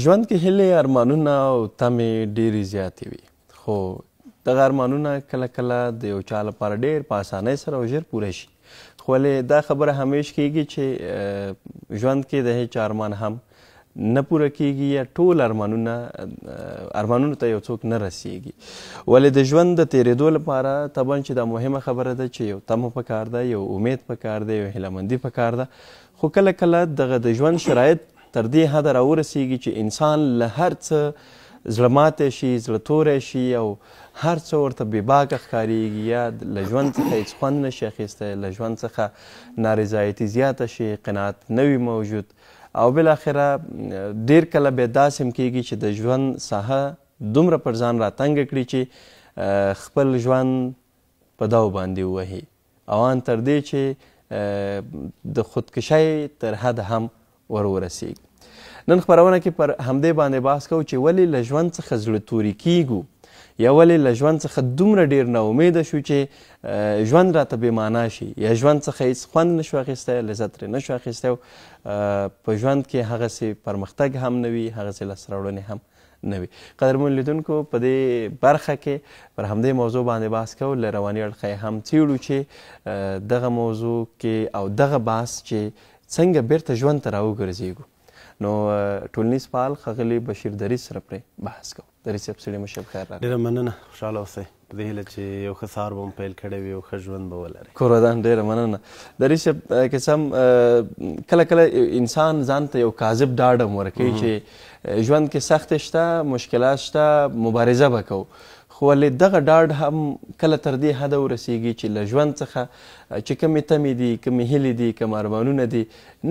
ژوند کې هیلې ارمانونه او تمې ډېرې زیاتې وي خو دغه ارمانونه کله کله د یو چا لپاره ډېر په اسانۍ سره او ژر پوره شي خو ولې دا خبره همیش کیږي چې ژوند کې د هیچ ارمان هم نه پوره کیږي یا ټول ارمانونو ته یو څوک نه رسیږي ولې د ژوند د تېرېدو لپاره طبعا چې دا مهمه خبره ده چې یو تمه پکار ده یو امید پکار ده یو هیلهمندي پکار ده خو کله کله دغه د ژوند شرایط تر دې حده راورسیږي چې انسان له هر څه زړه ماتی شي زړه توری شي او هر څه ورته بېباکه ښکارېږي یا له ژوند څخه هېڅ خوند نه شي اخیستی له ژوند څخه نارضایتي زیاته شي قناعت نه وي موجود او بالاخره ډېر کله بیا داسې هم کېږي چې د ژوند ساحه دومره پر ځان راتنګه کړي چې خپل ژوند په داو باندې ووهي او ان تر دې چې د خودکشۍ تر حده هم ورسیږي نن خپرونه کې پر همدې باندې بحث کوو چې ولې له ژوند څخه زړه توري کیږو یا ولې له ژوند څخه دومره ډېر ناامیده شو چې ژوند راته بېمعنا شي یا ژوند څخه هېڅ خوند نشو اخیستی لذت ترې نشو اخیستی په ژوند کې هغسې پرمختګ هم نه وي هغسې لاسته راوړنې هم نه وي قدرمن لیدونکو په دې برخه کې پر همدې موضوع باندې بحث کوو له رواني اړخه هم څیړو چې دغه موضوع کې او دغه بحث چې څنګه بیرته ژوند ته راوګرځېږو نو ټولنیز فعال ښاغلي بشیر دریځ سره پرې بحث کوو دریځ صاحب سړي مو شب خیر راغلی ډېره مننه خوشحاله اوسئ په دې هیله چې یو ښه سهار به مو پیل کړی وي او ښه ژوند به ولرئ کور ودان ډېره مننه دریځ صاحب که څه هم کله کله انسان ځان ته یو کاذب ډاډ هم ورکوي چې ژوند کې سختې شته مشکلات شته مبارزه به کوو خو ولې دغه ډاډ هم کله تر دې حده ورسیږي چې له ژوند څخه چې کومې تمې دي کومې هیلې دي کوم ارمانونه دي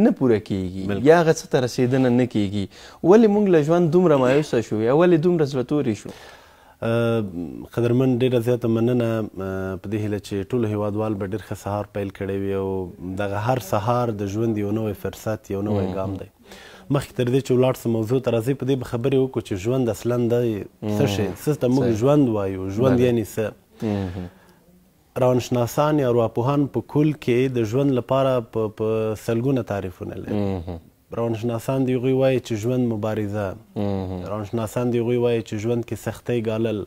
نه پوره کیږي یا هغه څه ته رسېدنه نه کیږي ولې موږ له ژوند دومره مایوسه شو یا ولې دومره زړه توري شو قدرمن ډېره زیاته مننه په دې هیله چې ټولو هیوادوال به ډېر ښه سهار پیل کړی وي او دغه هر سهار د ژوند یو نوی فرصت یو نوی ګام دی مخکې تر دې چې ولاړ سم موضوع ته راځئ په دې به خبرې وکړو چې ژوند اصلا دی څه شی څه ته موږ ژوند وایو ژوند یعنې څه روانشناسان یا ارواپوهان په کل کې د ژوند لپاره په سلګونه تعریفونه لري روانشناسان د هغوی وایي چې ژوند مبارزه روانشناسان د هغوی وایي چې ژوند کې سختۍ ګالل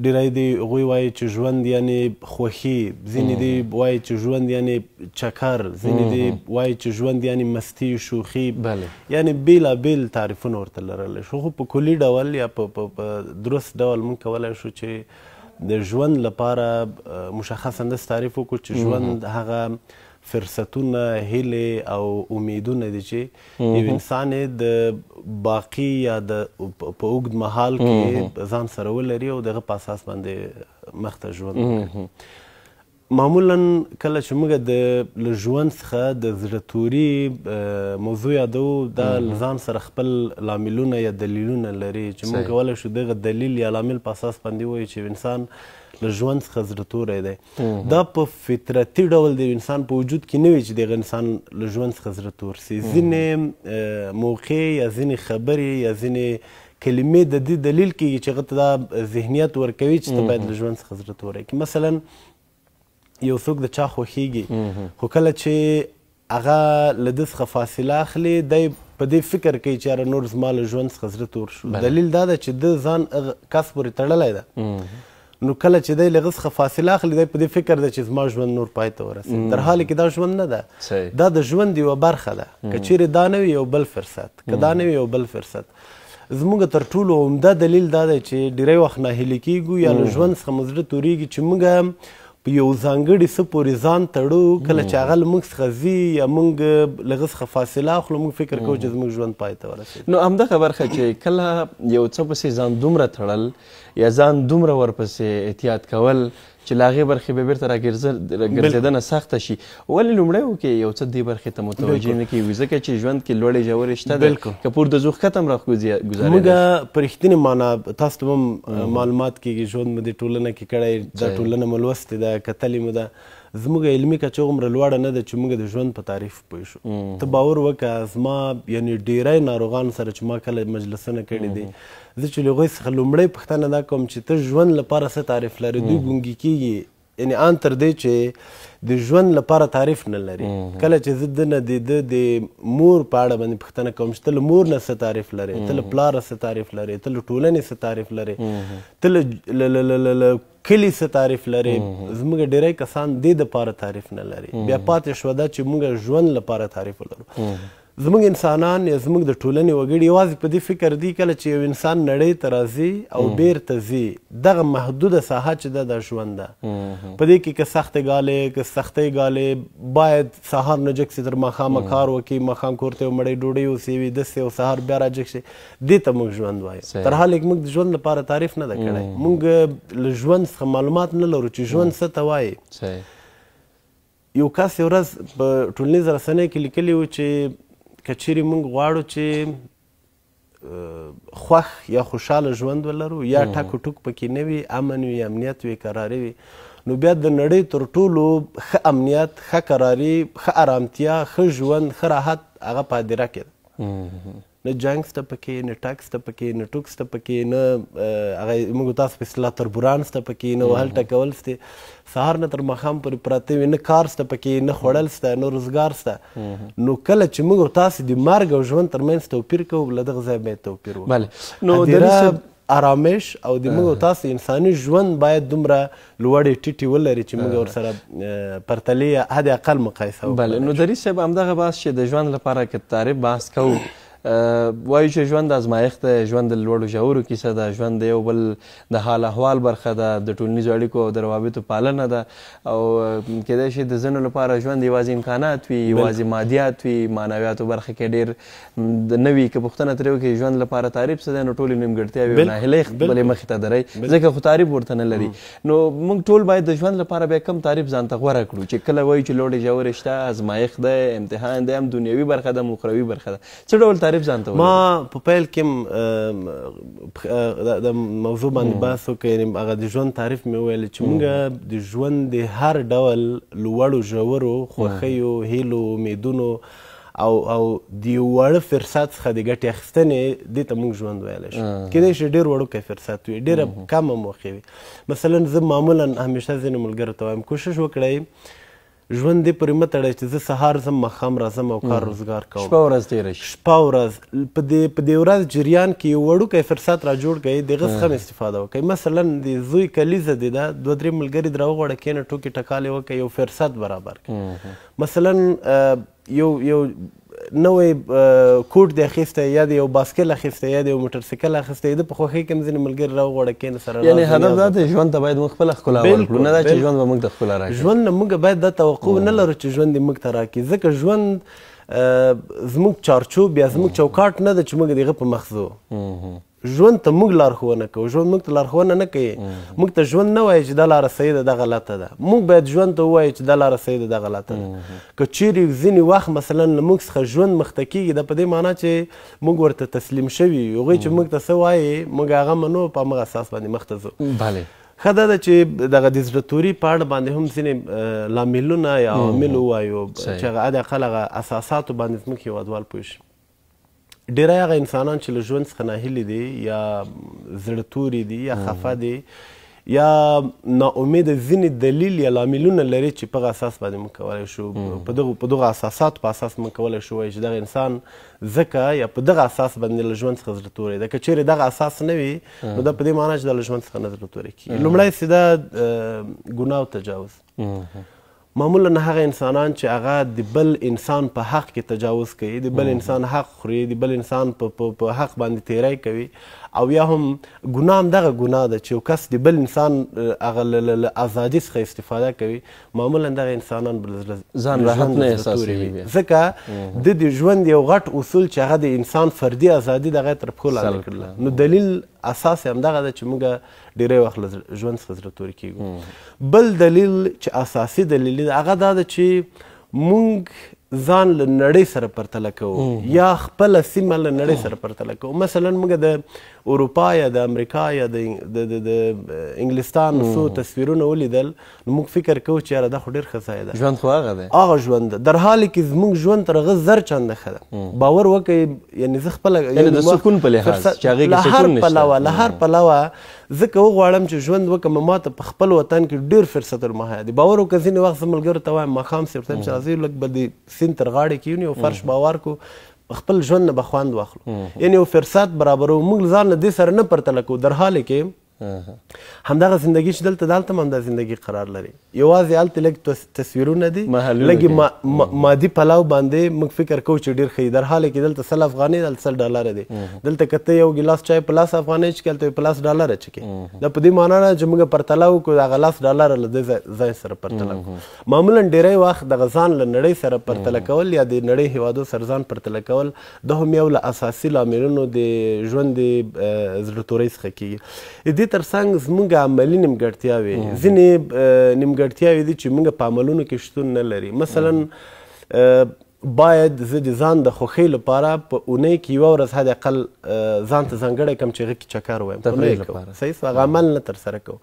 ډېری د هغوی وایي چې ژوند یعنې خوښي ځینې دې وایي چې ژوند یعنې چکر ځینې دې وایي چې ژوند یعنې مستي شوخي یعنې بېلابېل تعریفونه ورته لرلی شو خو په کلي ډول یا په درست ډول موږ کولی شو چې د ژوند لپاره مشخصا داسې تعریف وکړو چې ژوند هغه فرصتونه هیلې او امیدونه دي چې یو انسان د باقي یا په اوږد مهال کې ځان سره ولري او دغه په اساس باندې مخ ته ژوند وکړي معمولا کله چې موږ له ژوند څخه د زړه توري موضوع یادوو دا ځان سره خپل لاملونه یا دلیلونه لري چې موږ کولی شو دغه دلیل یا لامل په اساس باندې ووایو چې انسان له ژوند څخه زړه توری دی دا په فطرتي ډول د انسان په وجود کې نه وي چې دغه انسان له ژوند څخه زړه تور سي ځینې موقع یا ځینې خبرې یا ځینې کلمې د دې دلیل کېږي چې هغه ته دا ذهنیت ورکوي چې ته باید له ژوند څخه زړه توری کړي مثلا یو څوک د چا خوښیږي خو کله چې هغه له ده څخه فاصله اخلي دی په دې فکر کوي چې یاره نور زما له ژوند څخه زړه تور شو دلیل دا ده چې ده ځان کس پورې تړلی ده نو کله چې دی له هغه څخه فاصله اخلي دی په دې فکر ده چې زما ژوند نور پای ته ورسېد در حال کې دا ژوند نه ده دا د ژوند یوه برخه ده که چیرې دا نه وي یو بل فرصت که دا نه وي یو بل فرصت زموږ تر ټولو عمده دلیل دا دی چې ډېری وخت ناهیلي کیږو یا له ژوند څخه مو زړه تورېږي چې موږ په یو ځانګړي څه پورې ځان تړو کله چې هغه له موږ څخه ځي یا موږ له هغه څخه فاصله اخلو موږ فکر کوو چې زموږ ژوند پای ته ورسېد نو همدغه برخه چې کله یو څه پسې ځان دومره تړل یا ځان دومره ورپسې احتیاط کول چې له هغې برخې به بیرته راګرځېدنه سخته شي ولې لومړی وکړې یو څه دې برخې ته متوجه نه کېږي ځکه چې ژوند کې لوړې ژورې شته ده که پور د زو ښکته هم راګزارېدی موږ په رښتینې معنا تاسو ته هم معلومات کېږي ژوند مو دې ټولنه کې کړی دا ټولنه مو لوستې ده کتلې مو ده زموږ علمي کچه هغومره لوړه نه ده چې موږ د ژوند په تعریف پوه شو ته باور وکړه زما یعنې ډېری ناروغانو سره چې ما کله مجلسونه کړي دي زه چې له هغوی څخه لومړی پوښتنه دا کوم چې ته ژوند لپاره څه تعریف لرې دوی ګونګي کېږي یعنې ان تر دې چې د ژوند لپاره تعریف نه لري. کله چې زه د نه د مور په اړه باندې پوښتنه کوم چې ته له مور نه څه تعریف لرې، ته له پلاره څه تعریف لرې، ته له ټولنې څه تعریف لرې، ته له کلي څه تعریف لرې، زموږ ډېری کسان دې دپاره تعریف نه لري. بیا پاتې شوه دا چې موږ ژوند لپاره تعریف ولرو. زموږ انسانان یا زموږ د ټولنې وګړي یوازې په دې فکر دي کله چې یو انسان نړۍ ته راځي او بیرته ځي، دغه محدوده ساحه چې ده دا ژوند ده. په دې کې که سختې ګالې که سختۍ ګالې، باید سهار نه جګ سي، تر ماښامه کار وکړي، ماښام کور ته یو مړۍ ډوډۍ وسیوي، داسې او سهار بیا راجګ شي، دې ته موږ ژوند وایو. تر حاله کې موږ د ژوند لپاره تعریف نه ده کړی. موږ له ژوند څخه معلومات نه لرو چې ژوند څه ته وایي. یو کس یو ورځ په ټولنیزه رسنۍ کې لیکلي و چې که چیرې موږ غواړو چې خوښ یا خوشحاله ژوند ولرو، یا ټک و ټوک پکې نه وي، امن وي، امنیت وي، کراري وي، نو بیا د نړۍ تر ټولو ښه امنیت، ښه کراري، ښه ارامتیا، ښه ژوند، ښه راحت هغه په هدیره کې ده. نه جنګ شته پکې، نه ټک شته پکې، نه ټوک شته پکې، نه هغه موږ تاسو په اصطلاح تربوران شته پکې، نه وهل ټکول شته، سهار نه تر ماښام پورې پراته وي، نه کار شته پکې، نه خوړل شته، نه روزګار شته. نو کله چې موږ تاسو د مرګ او ژوند ترمنځ توپیر کوو، له دغه ځایه باید توپیر وکړو. نو هدیره آرامش او د موږ تاسو انساني ژوند باید دومره لوړې ټیټې ولري چې موږ ورسره پرتلې حد اقل مقایسه وکړو. بله، نو دریځ صاحب همدغه بحث چې د ژوند لپاره که تعریف بحث کوو، وایو چې ژوند ازمایښت دی، ژوند د لوړو ژورو کیسه ده، ژوند د یو بل د حال احوال برخه ده، د ټولنیزو اړیکو او د روابطو پالنه ده، او کیدای شي د ځینو لپاره ژوند یوازې امکانات وي، یوازې مادیات وي، معنویاتو برخه کې ډېر نه وي. که پوښتنه ترې وکړي ژوند لپاره تعریف څه دی، نو ټولې نیمګړتیاوې او ناهیلۍ خپلې مخې ته دروي، ځکه خو تعریف ورته نه لري. نو موږ ټول باید د ژوند لپاره بیا کم تعریف ځان ته غوره کړو چې کله وایو چې لوړې ژورې شته، ازمایښت دی، امتحان دی، هم دنیوي برخه ده، هم اخروي برخه ده، څه ډول تعریف ځان ته ما په پیل کې د موضوع باندې بحث وکړ، یعنې هغه د ژوند تعریف مې وویل چې موږ د ژوند د هر ډول لوړو ژورو خوښیو، هیلو، امیدونو او د یو وړه فرصت څخه د ګټې اخیستنې دې ته موږ ژوند ویلی شو. کیدای شي ډېر وړوکی فرصت وي، ډېره کمه موقع وي. مثلا زه معمولا همیشه ځینو ملګرو ته وایم کوشش وکړئ ژوند دې پورې مه تړئ چې زه سهار ځم ماښام راځم او کار روزګار کوم، شپه ورځ تېره شي، شپه ورځ په دې ورځ جریان کې یو وړوکی فرصت را جوړ کړئ، د هغه څخه هم استفاده وکړئ. مثلا د زوی کلیزه دې ده، دوه درې ملګري در وغواړه، کښېنه ټوکې ټکالې وکړئ، یو فرصت برابر کړئ. مثلا یو نوی کوټ دی اخیستی، یا د یو باسکل اخیستی، یا د یو موټرسایکل اخیستی، د په خوښۍ کې هم ځینې ملګري راوغواړه، کښېنه سره یعنې هدف دا دی ژوند ته باید موږ خپله ښکلا ورکړو، نه دا چې ژوند به موږ ته ښکلا راکړي. ژوند نه موږ باید دا توقع نه لرو چې ژوند دې موږ ته راکړي، ځکه ژوند زموږ چارچوب یا زموږ چوکاټ نه ده چې موږ د هغه په مخ ځو. ژوند ته موږ لارښوونه کوو، ژوند موږ ته لارښوونه نه کوي. موږ ته ژوند نه وایي چې دا لاره صحیح ده، دا غلطه ده. موږ باید ژوند ته ووایو چې دا لاره صحیح ده، دا غلطه ده. که چیرې ځینې وخت مثلا له موږ څخه ژوند مخته کېږي، دا په دې معنا چې موږ ورته تسلیم شوي یو، هغوی چې موږ ته څه وایي موږ هغه منو، په همغه اساس باندې مخته ځو. بله، ښه دا ده چې دغه د زړه توري په اړه باندې هم ځینې لاملونه یا عوامل ووایو چې هغه حد اقل هغه اساساتو باندې زموږ هېوادوال پوه شي. ډېری هغه انسانان چې له ژوند څخه ناهیلي دي، یا زړه توري دي، یا خفه دي، یا ناامیده ځینې دلیل یا لاملونه لري چې په هغه اساس باندې موږ کولی شو، په دغه اساساتو په اساس موږ کولی شو وایو چې دغه انسان ځکه یا په دغه اساس باندې له ژوند څخه زړه توری ده. که چیرې دغه اساس نه وي نو دا په دې معنا چې دا له ژوند څخه نه زړه توری کېږي. لومړی سیده ګناه او تجاوز. معمولا هغه انسانان چې هغه د بل انسان په حق کې تجاوز کوي، د بل انسان حق خوري، د بل انسان په حق باندې تیری کوي، او یا هم ګناه هم دغه ګناه ده چې یو کس د بل انسان هغه له ازادي څخه استفاده کوي، معمولا دغه انسانان ځان راحت نه احساسوي، ځکه د ژوند یو غټ اصول چې هغه د انسان فردي ازادي دغه تر پښو لاندې کړله. نو دلیل اساس هم دغه ده چې موږ ډېری وخت له ژوند څخه زړه توري کېږو. بل دلیل چې اساسي دلیل دی هغه دا ده چې موږ ځان له نړۍ سره پرتله کوو، یا خپله سیمه له نړۍ سره پرتله کوو. مثلا موږ د اروپا یا د امریکا یا د انګلستان څو تصویرونه ولیدل، نو موږ فکر کوو چې یاره دا خو ډېر ښه ځای ده، ژوند خو هغه دی، هغه ژوند ده، در حال کې زموږ ژوند تر هغه زر چنده ښه ده. باور وکړئ، یعنې زه خپله د سکون په لحاظ چې هغې کې سکون نشته، له هر پلوه ځکه وغواړم چې ژوند وکړم ماته په خپل وطن کې ډېر فرصتونه مهیا دي. باور وکړه ځینې وخت زه ملګرو ته وایم ماښام صاحب ته چې راځئ لږ به د سیند تر غاړې کښېنو او فرش به هوار کړو خپل ژوند نه به خوند واخلو. یعنې یو فرصت برابرو. موږ ځان له دې سره نه پرتله کوو در حال کې همدغه زندگی چې دلته هم همدا زندگی قرار لري. یوازې هلته لږ تصویرونه دي لږ مادي پلو باندې موږ فکر کوو چې ډېر ښه در حال کې دلته 100 افغانۍ دلته 100 ډالره دي. دلته که ته یو ګیلاس چای په 10 افغانۍ څښې هلته په 10 ډالره څښې. دا په دې معنا نه چې موږ پرتله وکړو د هغه 10 ډالره له دې ځای سره پرتله کړو. معمولا ډېری وخت دغه ځان له نړۍ سره پرتله کول یا د نړۍ هېوادو سره ځان پرتله کول دا هم یو له اساسي لاملونو د ژوند د زړه تورۍ څخه کېږي. تر څنګ زموږ عملي نیمګړتیاوې ځینې نیمګړتیاوې دي چې موږ په عملونو کې شتون نه لري. مثلا باید زه د ځان د خوښۍ لپاره په اونۍ کې یوه ورځ حد اقل ځان ته ځانګړی کړم چې هغه کې چکر ووایم صحیح شو هغه عمل نه ترسره کوو.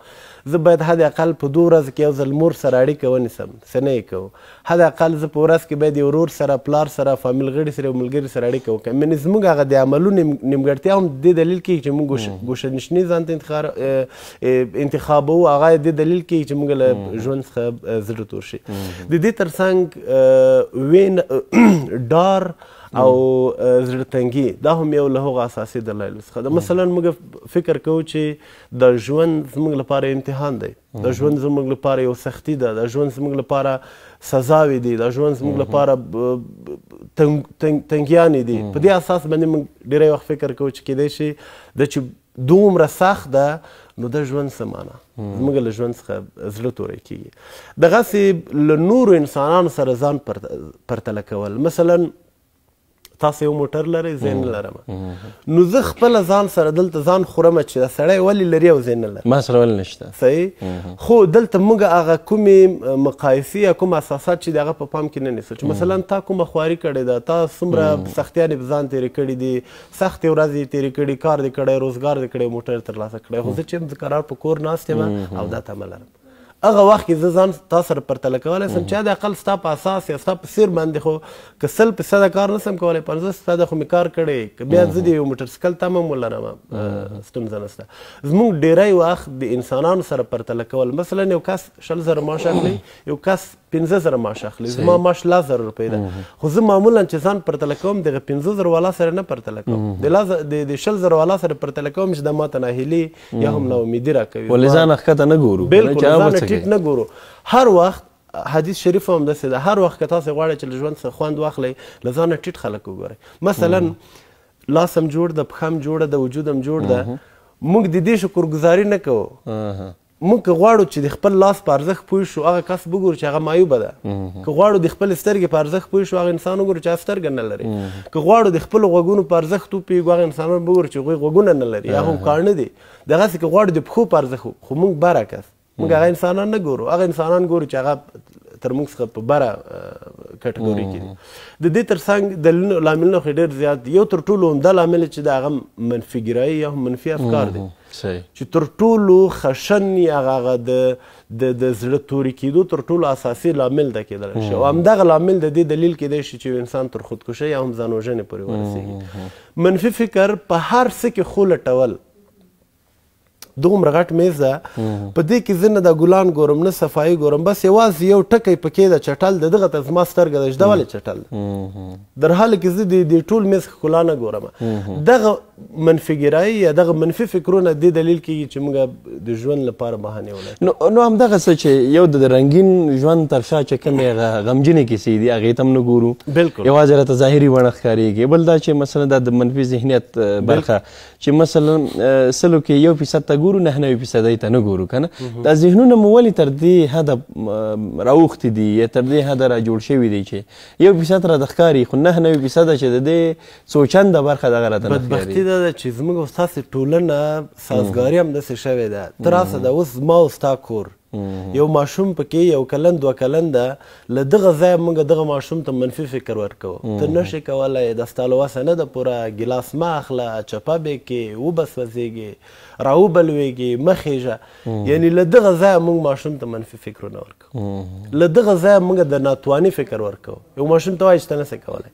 زه باید حد اقل په 2 ورځو کې یو ځل مور سره اړیکه ونیسم څه نه یې کوو. حد اقل زه په ورځ کې باید یو ورور سره پلار سره فامیل غړي سره یو ملګري سره اړیکه وکړم. یعنې زموږ هغه د عملونو نیمګړتیا هم دې دلیل کېږي چې موږ ګوښهنشیني ځان ته انتخابوو. هغه دې دلیل کېږي چې موږ له ژوند څخه زړه تور شي. د دې تر څنګ ډار او زړه تنګي دا هم یو له هغو اساسي دلایلو څخه ده. مثلا موږ فکر کوو چې د ژوند زموږ لپاره امتحان دی، د ژوند زموږ لپاره یو سختي ده، د ژوند زموږ لپاره سزاوې دي، د ژوند زموږ لپاره تنګیانې دي. په دې اساس باندې موږ ډېری وخت فکر کوو چې کیدای شي د چې دومره سخت ده نو د ژوند څه معنا زموږ له ژوند څخه زړه توری کېږي. دغسې له نورو انسانانو سره ځان پرتله کول. مثلا تاسو یو موټر لرئ زه نه لرم نو زه خپله ځان سره دلته ځان خورم چې دا سړی ولې لري او زه نه لرم ما سره ولې نشته صحیح. خو دلته موږ هغه کومې مقایسې یا کوم اساسات چې د هغه په پام کې نه نیسو چې مثلا تا کومه خواري کړې ده، تا څومره سختیانې په ځان تېرې کړي دي، سختې ورځې یې تېرې کړي، کار دې کړی، روزګار دې کړی، موټر ترلاسه کړی. خو زه چې قرار په کور ناست یم او دا تمه لرم. هغه وخت کې زه ځان تا سره پرتله کولی سم چې د اقل ستا په اساس یا ستا په څیر باندې خو که 100% کار نه سم کولی 50% خو مې کار کړی که بیا زه د یو موټرسایکل تمه هم ولرم ستونزه نشته. زموږ ډېری وخت د انسانانو سره پرتله کول مثلا یو کس 100,000 معاش اخلي، یو کس 15,000 معاش اخلي، زما معاش 10,000 روپۍ ده. خو زه معمولا چې ځان پرتله کوم دغه 15,000 والا سره نه پرتله کوم، د 20,000 والا سره پرتله کوم چې دا ماته ناهیلي یا هم ناامیدي راکوي. ولې ځان ښکته نه ګورو؟ بالکل ټیټ نه ګورو. هر وخت حدیث شریف هم داسې ده، هر وخت که تاسو غواړئ چې له ژوند څخه خوند واخلئ له ځانه ټیټ خلک وګورئ. مثلا لاس هم جوړ ده، پښه هم جوړه ده، وجود هم جوړ ده. موږ د دې شکرګزاري نه کوو. موږ که غواړو چې د خپل لاس په ارزښت پوه شو هغه کس وګورو چې هغه معیوبه ده. که غواړو د خپل سترګې په ارزښت پوه شو هغه انسان وګورو چې هغه سترګه نه لري. که غواړو د خپلو غوږونو په ارزښت وپوهېږو هغه انسانان وګورو چې هغوی غوږونه نه لري یا هم کاڼه دي. دغسې که غواړو د پښو په ارزښت خو موږ برعکس موږ هغه انسانان نه ګورو، هغه انسانان ګورو چې هغه تر موږ څخه په بره کټګوري کې دي. د دې تر څنګ دلیلونه لاملونه خو ډېر زیات دي. یو تر ټولو عمده لامل چې د هغه منفي ګرایي یا هم منفي افکار دي چې تر ټولو خشن یا هغه د زړه توري کېدو تر ټولو اساسي لامل ده کېدلی شي. او همدغه لامل د دې دلیل کېدی شي چې انسان تر خودکشۍ یا هم ځان وژنې پورې ورسېږي. منفي فکر په هر څه کې خو لټول دومره غټ میز ده، په دې کې زه نه د ګلان ګورم نه صفایي ګورم، بس یوازې یو ټکی پکې ده چټل د دغه ته زما سترګه ده چې دا ولې چټل ده، در حاله کې زه د ټول میز ښکلا نه ګورم. دغه منفي ګرایي یا دغه منفي فکرونه دې دلیل کېږي چې موږ د ژوند لپاره بهانې ولټوو. نو همدغه څه چې یو د رنګین ژوند تر شا چې کومې هغه غمجنې کیسې دي هغې ته هم نه ګورو، بالکل یوازې راته ظاهري بڼه ښکارېږي. بل دا چې مثلا دا د منفي ذهنیت برخه چې مثلا 100 کې 1% ته ګورو 99% ته نه ګورو که نه. دا ذهنونه مو ولې تر دې حده راوښتي دي یا تر دې حده را جوړ شوي دي چې 1% راته ښکاري خو 99% چې د دې څوچنده برخه دغه راته نه ښکاري. دا ده چې زموږ او ستاسې ټولنه سازګاري همداسې شوې ده. ته راسه ده اوس زما او ستا کور یو ماشوم پکې یو کلن 2 کلن ده، له دغه ځایه موږ دغه ماشوم ته منفي فکر ورکوو. ته نشې کولی د ستا له وسه نه ده پوره، ګیلاس مه اخله، چپه بې کې، وبه سوځېږې، راوبلوېږې، مه خېژه. یعنې له دغه ځایه موږ ماشوم ته منفي فکرونه ورکوو، له دغه ځایه موږ د ناتواني فکر ورکوو. یو ماشوم ته وایي چې ته نسې کولی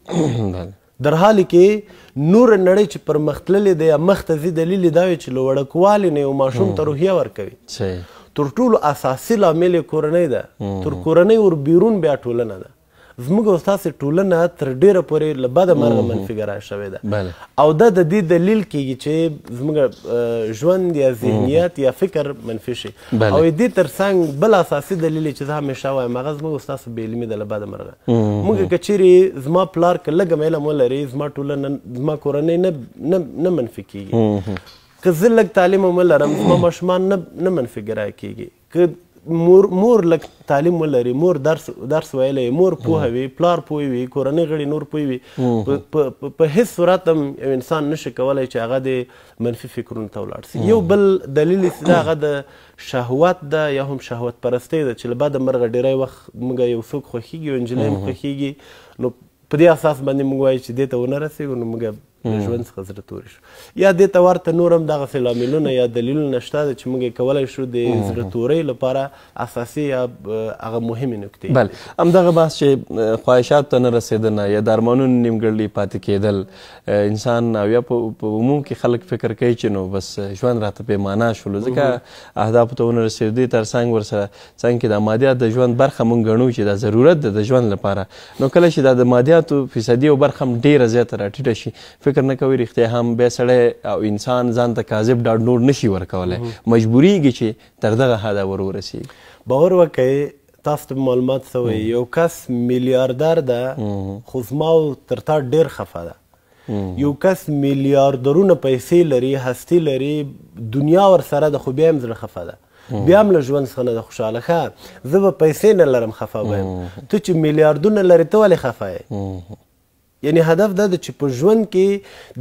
در حالی کې نور نړۍ چې پرمختللې دی یا مخته ځي دلیل یې دا وي چې له وړکوالي نه یو ماشوم ته روحیه ورکوي. تر ټولو اساسي لامل یې کورنۍ ده. تر کورنۍ ور بیرون بیا ټولنه ده. زموږ او ستاسې ټولنه تر ډېره پورې له بده مرغه منفي شوې ده او دا د دې دلیل کېږي چې زموږ ژوند یا ذهنیت یا فکر منفي شي. او دې تر څنګ بل اساسي دلیل چې زه همیشه وایم هغه زموږ او ستاسو بې علمي ده له بده مرغه. موږ که چیرې زما پلار که لږ هم علم ولري زما ټولنه زما کورنۍ نه منفي کېږي. که زه لږ تعلیم هم ولرم زما ماشومان نه منفي ګرایه کېږي. که مور لږ تعلیم ولري مور درس ویلی مور پوهه وي پلار پوه وي کورنۍ غړي نور پوه وي په هیڅ صورت هم یو انسان نشي کولی چې هغه د منفي فکرونو ته ولاړ سي. یو بل دلیل یې دا هغه د شهوت ده یا هم شهوت پرستۍ ده چې له بده مرغه ډېری وخت موږ یو څوک خوښېږي یو نجلۍ هم خوښېږي نو په دې اساس باندې موږ وایو چې دې ته ونه رسېږو نو موږ له ژوند څخه زړه تورې شو. یا دې ته ورته نور هم دغسې لاملونه یا دلیلونه شته ده چې موږ یې کولی شو د زړه تورۍ لپاره اساسي یا هغه مهمې نکتې. بله همدغه بحث چې خواهشاتو ته نه رسېدنه یا د ارمانونو نیمګړي پاتې کېدل انسان او یا په عموم کې خلک فکر کوي چې نو بس ژوند راته بې معنا شولو ځکه اهدافو ته ونه رسېدو دې تر څنګ ورسره څنګ کې د مادیات د ژوند برخه موږ ګڼو چې دا ضرورت ده د ژوند لپاره. نو کله چې دا د مادیاتو فیصدي او برخه هم ډېره زیاته راټیټه شي فکر نه کوي رښتیا هم بیا سړی او انسان ځان ته کاذب ډاډ نور نشي ورکولی مجبوریږي چې تر دغه حده ورسېږي. باور وکړئ تاسو ته معلومات څه وایي یو کس میلیاردر ده خو زما تر تا ډېر خفه ده. یو کس میلیاردرونه پیسې لري هستي لري دنیا ورسره ده خو بیا هم زړه خفه ده بیا هم له ژوند څخه نه ده خوشحاله. ښه زه به پیسې نه لرم خفه به یم ته چې میلیاردونه لرې ته ولې خفه یې؟ یعنی هدف دا ده چې په ژوند کې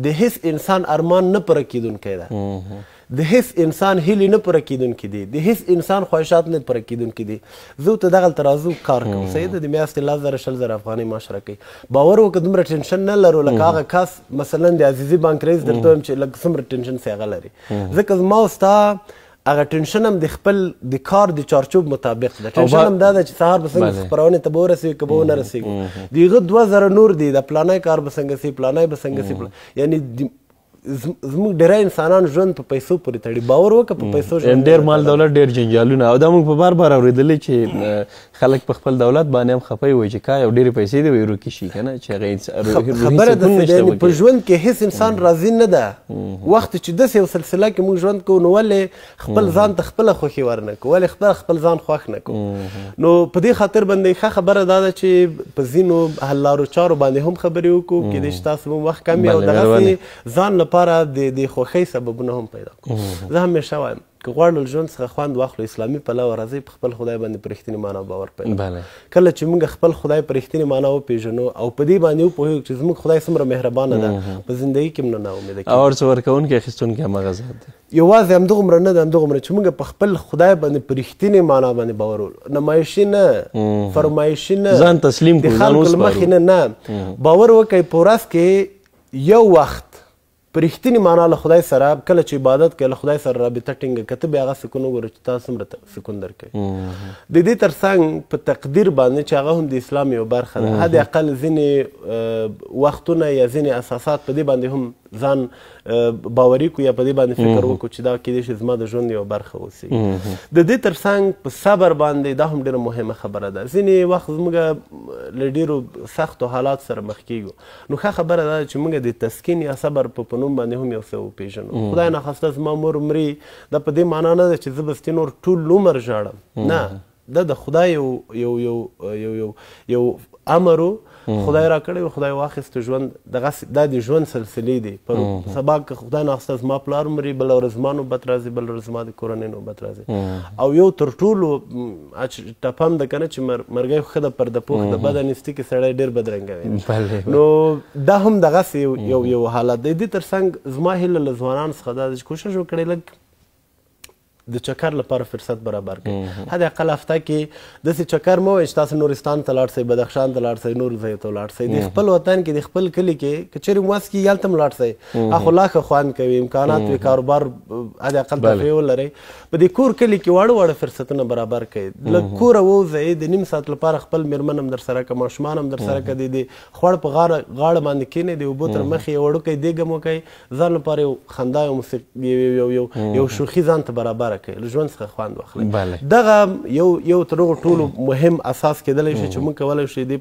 د هیڅ انسان ارمان نه پوره کیدونکی ده د هیڅ انسان هیلې نه پوره کیدونکي دي د هیڅ انسان خواهشات نه پوره کیدونکي دي. زه ته دغلته راځو کار کوم صحیح ده د میاشتې 10,000 افغانۍ معاش راکوي. باور وکړه دومره ټینشن نه لرو لکه هغه کس مثلا د عزیزي بانک رئیس درته وایم چې لږ څومره ټینشن سي هغه لري ځکه زما او ستا هغه ټینشن هم د خپل د کار د چارچوب مطابق ده. ټینشن هم دا ده چې سهار به څنګه خپرونې ته به ورسېږو که به ونه رسېږو د هغه 2,000 نور دي د پلانی کار به څنګه سي پلانی به څنګه سي یعنی زموږ ډېری انسانان ژوند په پیسو پورې تړي. باور وکړه په پیسو ژوند ډېر مال دولت ډېر جنجالونه او دا موږ په بار بار اورېدلي چې خلک په خپل دولت باندې هم خفه وي چې کا یو ډېرې پیسې دې وي ورکې شي که نه چې هغه خبره داسې په ژوند کې هېڅ انسان راضي نه ده. وخت چې داسې یو سلسله کې موږ ژوند کوو نو ولې خپل ځان ته خپله خوښي ورنه کوو ولې خپل ځان خوښ نه کوو. نو په دې خاطر باندې ښه خبره دا ده چې په ځینو حل لارو چارو باندې هم خبرې وکړو کېدای شي تاسو هم وخت کم وي او دغسې ځان لپاره د خوښۍ سببونه هم پیدا کړو. زه همیشه وایم که غواړو ژوند څخه خوند واخلو اسلامي پلوه راځئ په خپل خدای باندې په رښتینې معنا باور پیدا کله چې موږ خپل خدای په رښتینې معنا وپېژنو او په دې باندې وپوهېږو چې زموږ خدای څومره مهربانه ده په زندګي کې هم نه ناامیده کېږو. او ورڅه ورکوونکی اخیستونکی همغه ذات دی. یوازې همدغومره نه ده همدغومره چې موږ په خپل خدای باندې په رښتینې معنا باندې باور ولرو نمایشي نه فرمایشي نه ځان تسلیم کړو د خلکو له مخې نه باور وکړئ په ورځ کې یو وخت په رښتینې معنا له خدای سره کله چې عبادت کوې له خدای سره رابطه ټینګه که ته بیا هغه سکون وګوره چې تا څومره سکون درکوي. د دې تر څنګ په تقدیر باندې چې هغه هم د اسلام یو برخه ده حد اقل ځینې وختونه یا ځینې اساسات په دې باندې هم ځان باوري کړو یا په دې باندې فکر وکړو چې دا کېدای شي زما د ژوند یوه برخه اوسي. د دې تر څنګ په صبر باندې دا هم ډېره مهمه خبره ده. ځینې وخت زموږ له ډېرو سختو حالات سره مخ کېږو نو ښه خبره ده چې موږ د تسکین یا صبر په نوم باندې هم یو څه وپېژنو. خدای ناخواسته زما مور مري دا په دې معنا نه ده چې زه به ستې نور ټول عمر ژاړم نه دا د خدای یو امر خدای را کړی خدای واخیست ژوند دا د ژوند سلسلې دي. پر سبا که خدای ناخواسته زما پلار مري بله ورځ زما نوبت راځي بله ورځ زما د کورنۍ نوبت راځي او یو تر ټولو ټپه هم ده که نه چې مرګی ښه ده پرده پوخ د بده نیستي کې سړی ډېر بدرنګه وي نو دا هم دغسې یو حالت دی. دې تر څنګ زما هیله له ځوانانو څخه دا ده چې کوشش وکړئ لږ د چکر لپاره فرصت برابر کړي. حد اقل هفته کې داسې چکر مه وایئ چې تاسو نورستان ته لاړ شئ، بدخشان ته لاړ شئ، نورو ځایو ته لاړ شئ. د خپل وطن کې د خپل کلي کې که چېرې مو وس کېږي هلته هم لاړ شئ. هغه لا ښه خوند کوي، امکانات وي، کاروبار حد اقل تفریح ولرئ. په دې کور کلي کې واړه واړه فرصتونه برابر کړئ. له کوره ووځئ، د نیم ساعت لپاره خپل مېرمن هم در سره که ماشومان هم در سره که د خوړ په غاړه باندې کښېنئ، د اوبو تر مخې یو وړوکی دیګ هم وکئ، ځان لپاره یو خندا یو شوخي ځان ته برابره کړئ، له ژوند څخه خوند واخلئ. دغه یو تر هغو ټولو مهم اساس کېدلی شي چې موږ کولی شو دې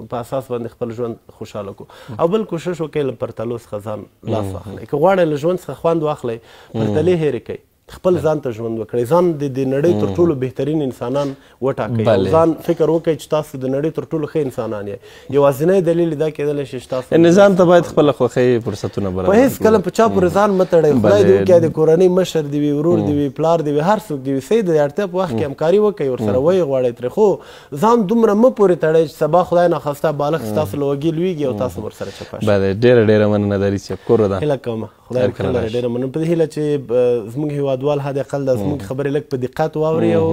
په اساس باندې خپل ژوند خوشحاله کړو. او بل کوشش وکړئ له پرتلو څخه ځان لاس واخلئ. که غواړئ له ژوند څخه خوند واخلئ، پرتلې هېرې کړئ، خپل ځان ته ژوند وکړئ، ځان د نړۍ تر ټولو بهترین انسانان وټاکئ، ځان فکر وکړئ چې تاسو د نړۍ تر ټولو ښه انسانان یې. یوازینی دلیل دا کېدلی شي چې تاسو ځان ته باید خپله خوښۍ فرصتونه برابر په هېڅ کله په چا پورې ځان مه تړئ. خدای دې وکړي د کورنۍ مشر دې وي، ورور دې وي، پلار دې وي، هر څوک دې وي، صحیح د اړتیا په وخت کې همکاري وکړئ، ورسره ویې غواړئ ترې، خو ځان دومره مه پورې تړئ چې سبا خدای ناخواسته بالغ ستاسو له وږي لویږي او تاسو ورسره چپه شئ. ډېره مننه دري صاحب، کور ودان. هیله کومه خدای ورکړی لري. ډېره مننه په دې هیله چې زموږ هېوادوال حد اقل د زموږ خبرې لږ په دقت واوري او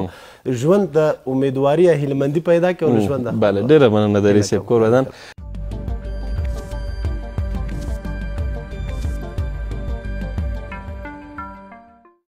ژوند د امیدواري یا هیلهمندي پیدا کړي او له ژونده. ډېره مننه دري صاحب، کور ودان.